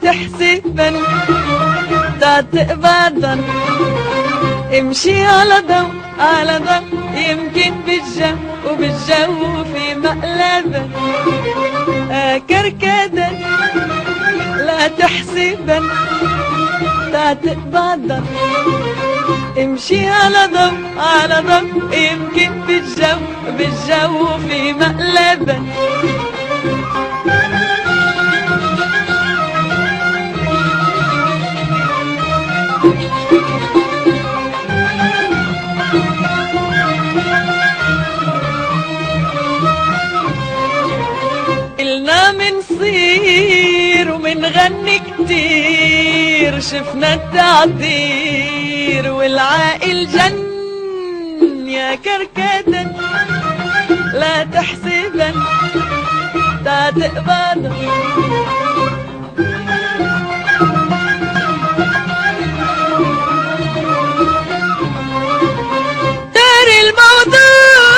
تحسبن تقبضن. امشي على ضوء على ضوء يمكن بالجو في مقلبك كركدة لا تحسبن تقبضن. امشي على ضوء يمكن بالجو في مقلبك قلنا منصير ومنغني كتير، شفنا التعطير والعاقل جن يا كركدن لا تحسبن تقبضن. دار الموضوع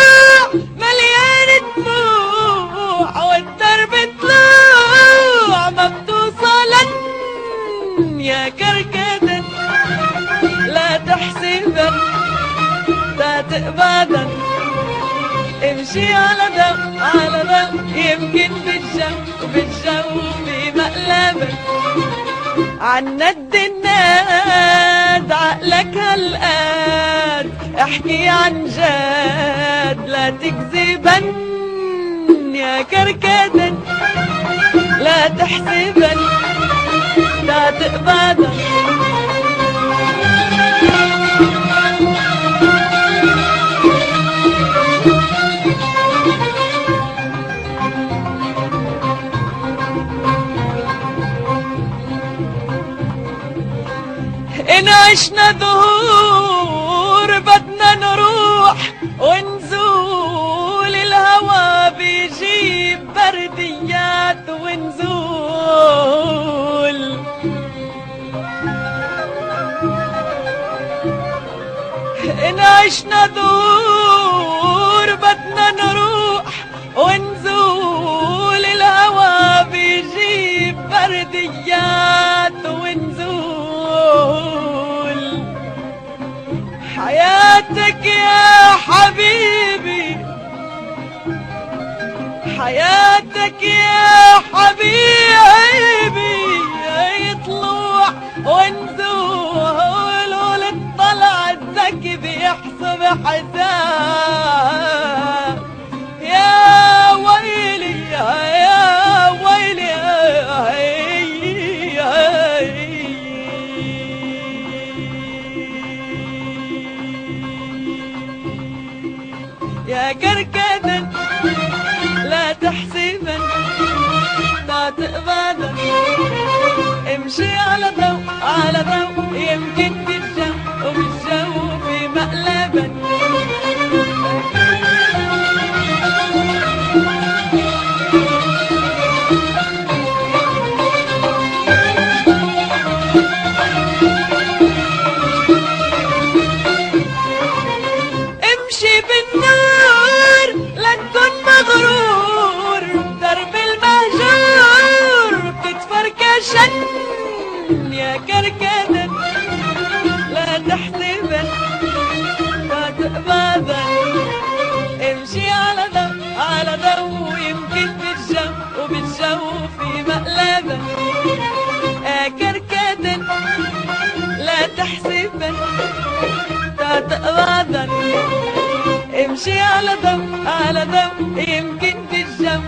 مليان دموع والدرب طلوع ما بتوصلن يا كركدن لا تحسبن تقبضن. امشي على ضوء يمكن بالجو في مقلبك عناد الناد عقلك هالقاد احكي عن جاد لا تكذبن يا كركدن لا تحسبن تقبضن. إن عشنا دهور بدنا نروح ونزول، الهوى بيجيب برديات ونزول. إن عشنا دهور بدنا نروح ونزول، الهوى بيجيب برديات ونزول. حياتك يا حبيبي حياتك يا حبيبي يطلع ونزول، وللطلع الذكي بيحسب حساب. يا ويلي يا ويلي يا كركدن لا تحسبن تقبضن. امشي على ضوء يمكن بالجو في مقلبك امشي بالنور لا تكون مغرور، درب المهجور بتتفركشن يا كركدن لا تحسبن تقبضن. امشي على ضوء يمكن بالجو في مقلبك كركدن لا تحسبن تقبضن. امشي على ضوء يمكن بالجو